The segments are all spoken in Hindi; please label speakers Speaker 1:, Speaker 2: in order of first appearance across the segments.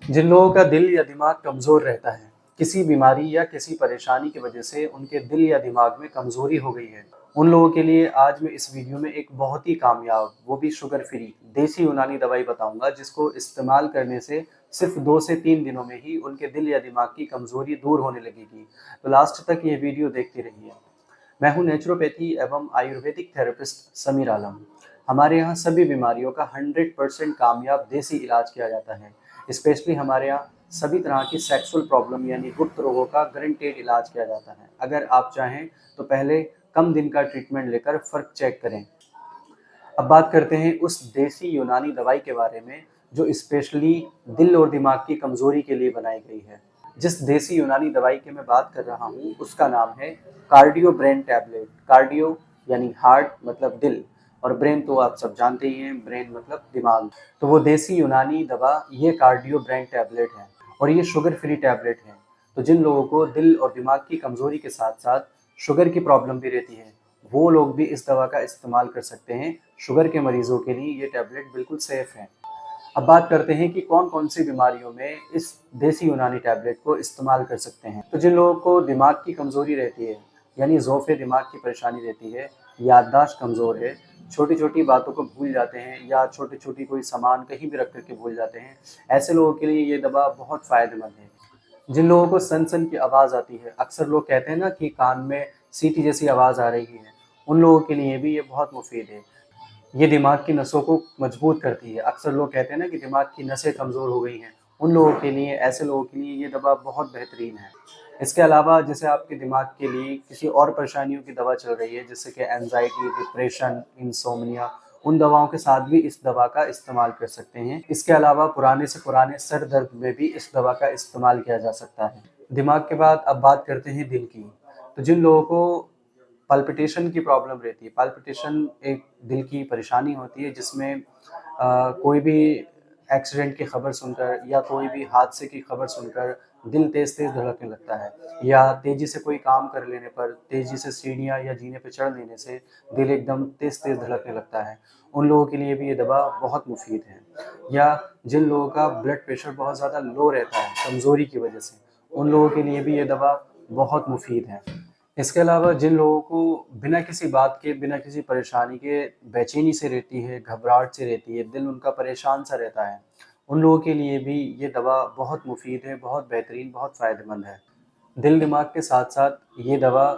Speaker 1: जिन लोगों का दिल या दिमाग कमज़ोर रहता है, किसी बीमारी या किसी परेशानी की वजह से उनके दिल या दिमाग में कमज़ोरी हो गई है, उन लोगों के लिए आज मैं इस वीडियो में एक बहुत ही कामयाब, वो भी शुगर फ्री, देसी यूनानी दवाई बताऊंगा जिसको इस्तेमाल करने से सिर्फ 2 से 3 दिनों में ही उनके दिल या दिमाग की कमज़ोरी दूर होने लगेगी। तो लास्ट तक ये वीडियो देखते रहिए। मैं हूं नेचुरोपैथी एवं आयुर्वेदिक थेरेपिस्ट समीर आलम। हमारे यहाँ सभी बीमारियों का 100% कामयाब देसी इलाज किया जाता है। स्पेशली हमारे यहाँ सभी तरह की सेक्सुअल प्रॉब्लम यानी गुप्त रोगों का गारंटेड इलाज किया जाता है। अगर आप चाहें तो पहले कम दिन का ट्रीटमेंट लेकर फ़र्क चेक करें। अब बात करते हैं उस देसी यूनानी दवाई के बारे में जो स्पेशली दिल और दिमाग की कमज़ोरी के लिए बनाई गई है। जिस देसी यूनानी दवाई की मैं बात कर रहा हूँ उसका नाम है कार्डियो ब्रेन टैबलेट। कार्डियो यानी हार्ट मतलब दिल, और ब्रेन तो आप सब जानते ही हैं, ब्रेन मतलब दिमाग। तो वो देसी यूनानी दवा ये कार्डियो ब्रेन टैबलेट है और ये शुगर फ्री टैबलेट है। तो जिन लोगों को दिल और दिमाग की कमज़ोरी के साथ साथ शुगर की प्रॉब्लम भी रहती है, वो लोग भी इस दवा का इस्तेमाल कर सकते हैं। शुगर के मरीजों के लिए ये टैबलेट बिल्कुल सेफ है। अब बात करते हैं कि कौन कौन सी बीमारियों में इस देसी यूनानी टैबलेट को इस्तेमाल कर सकते हैं। तो जिन लोगों को दिमाग की कमज़ोरी रहती है, यानी ज़ोफ़े दिमाग की परेशानी रहती है, याददाश्त कमज़ोर है, छोटी छोटी बातों को भूल जाते हैं या छोटी छोटी कोई सामान कहीं भी रख करके भूल जाते हैं, ऐसे लोगों के लिए ये दवा बहुत फ़ायदेमंद है। जिन लोगों को सन-सन की आवाज़ आती है, अक्सर लोग कहते हैं ना कि कान में सीटी जैसी आवाज़ आ रही है, उन लोगों के लिए भी ये बहुत मुफ़ीद है। ये दिमाग की नसों को मजबूत करती है। अक्सर लोग कहते हैं ना कि दिमाग की नसें कमज़ोर हो गई हैं, उन लोगों के लिए, ऐसे लोगों के लिए ये दवा बहुत बेहतरीन है। इसके अलावा जैसे आपके दिमाग के लिए किसी और परेशानियों की दवा चल रही है, जैसे कि एंग्ज़ायटी, डिप्रेशन, इंसोम्निया, उन दवाओं के साथ भी इस दवा का इस्तेमाल कर सकते हैं। इसके अलावा पुराने से पुराने सर दर्द में भी इस दवा का इस्तेमाल किया जा सकता है। दिमाग के बाद अब बात करते हैं दिल की। तो जिन लोगों को पल्पिटेशन की प्रॉब्लम रहती है, पल्पिटेशन एक दिल की परेशानी होती है जिसमें कोई भी एक्सीडेंट की खबर सुनकर या कोई भी हादसे की खबर सुनकर दिल तेज़-तेज़ धड़कने लगता है, या तेज़ी से कोई काम कर लेने पर, तेज़ी से सीढ़ियाँ या जीने पे चढ़ लेने से दिल एकदम तेज़-तेज़ धड़कने लगता है। उन लोगों के लिए भी ये दवा बहुत मुफ़ीद है। या जिन लोगों का ब्लड प्रेशर बहुत ज़्यादा लो रहता है कमज़ोरी की वजह से, उन लोगों के लिए भी ये दवा बहुत मुफ़ीद है। इसके अलावा जिन लोगों को बिना किसी बात के, बिना किसी परेशानी के बेचैनी से रहती है, घबराहट से रहती है, दिल उनका परेशान-सा रहता है, उन लोगों के लिए भी ये दवा बहुत मुफ़ीद है, बहुत बेहतरीन, बहुत फ़ायदेमंद है। दिल-दिमाग के साथ-साथ ये दवा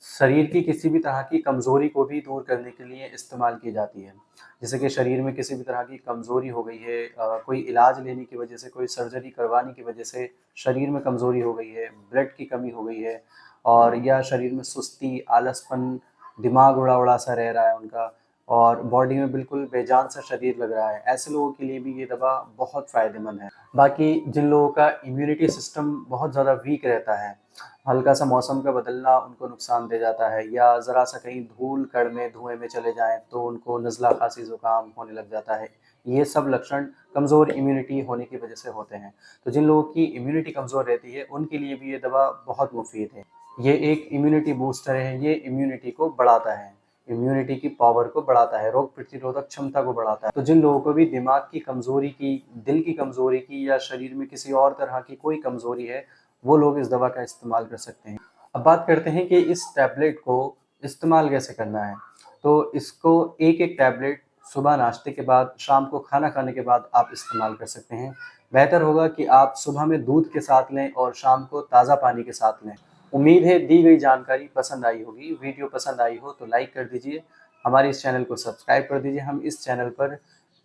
Speaker 1: शरीर की किसी भी तरह की कमज़ोरी को भी दूर करने के लिए इस्तेमाल की जाती है। जैसे कि शरीर में किसी भी तरह की कमज़ोरी हो गई है, कोई इलाज लेने की वजह से, कोई सर्जरी करवाने की वजह से शरीर में कमज़ोरी हो गई है, ब्लड की कमी हो गई है, और या शरीर में सुस्ती, आलसपन, दिमाग उड़ा-उड़ा सा रह रहा है उनका, और बॉडी में बिल्कुल बेजान सा शरीर लग रहा है, ऐसे लोगों के लिए भी ये दवा बहुत फ़ायदेमंद है। बाकी जिन लोगों का इम्यूनिटी सिस्टम बहुत ज़्यादा वीक रहता है, हल्का सा मौसम का बदलना उनको नुकसान दे जाता है, या ज़रा सा कहीं धूल कण में, धुएँ में चले जाएँ तो उनको नज़ला, खाँसी, ज़ुकाम होने लग जाता है। ये सब लक्षण कमज़ोर इम्यूनिटी होने की वजह से होते हैं। तो जिन लोगों की इम्यूनिटी कमज़ोर रहती है उनके लिए भी ये दवा बहुत मुफ़ीद है। ये एक इम्यूनिटी बूस्टर है, ये इम्यूनिटी को बढ़ाता है, इम्यूनिटी की पावर को बढ़ाता है, रोग प्रतिरोधक क्षमता को बढ़ाता है। तो जिन लोगों को भी दिमाग की कमज़ोरी की, दिल की कमज़ोरी की, या शरीर में किसी और तरह की कोई कमज़ोरी है, वो लोग इस दवा का इस्तेमाल कर सकते हैं। अब बात करते हैं कि इस टैबलेट को इस्तेमाल कैसे करना है। तो इसको एक-एक टैबलेट सुबह नाश्ते के बाद, शाम को खाना खाने के बाद आप इस्तेमाल कर सकते हैं। बेहतर होगा कि आप सुबह में दूध के साथ लें और शाम को ताज़ा पानी के साथ लें। उम्मीद है दी गई जानकारी पसंद आई होगी। वीडियो पसंद आई हो तो लाइक कर दीजिए, हमारे इस चैनल को सब्सक्राइब कर दीजिए। हम इस चैनल पर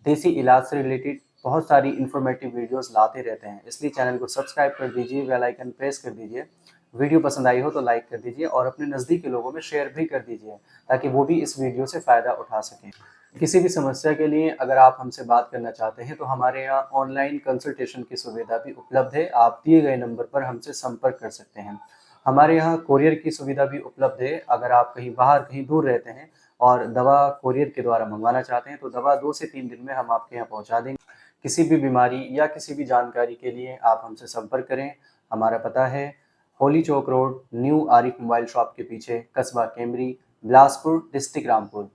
Speaker 1: देसी इलाज से रिलेटेड बहुत सारी इन्फॉर्मेटिव वीडियोस लाते रहते हैं, इसलिए चैनल को सब्सक्राइब कर दीजिए, बेल आइकन प्रेस कर दीजिए। वीडियो पसंद आई हो तो लाइक कर दीजिए और अपने नज़दीकी लोगों में शेयर भी कर दीजिए ताकि वो भी इस वीडियो से फ़ायदा उठा सकें। किसी भी समस्या के लिए अगर आप हमसे बात करना चाहते हैं तो हमारे यहाँ ऑनलाइन कंसल्टेशन की सुविधा भी उपलब्ध है। आप दिए गए नंबर पर हमसे संपर्क कर सकते हैं। हमारे यहाँ कोरियर की सुविधा भी उपलब्ध है। अगर आप कहीं बाहर, कहीं दूर रहते हैं और दवा कोरियर के द्वारा मंगवाना चाहते हैं तो दवा 2 से 3 दिन में हम आपके यहाँ पहुँचा देंगे। किसी भी बीमारी या किसी भी जानकारी के लिए आप हमसे संपर्क करें। हमारा पता है Holi Chowk road, new Arif mobile shop के पीछे, कस्बा केमरी, बिलासपुर, डिस्ट्रिक्ट रामपुर।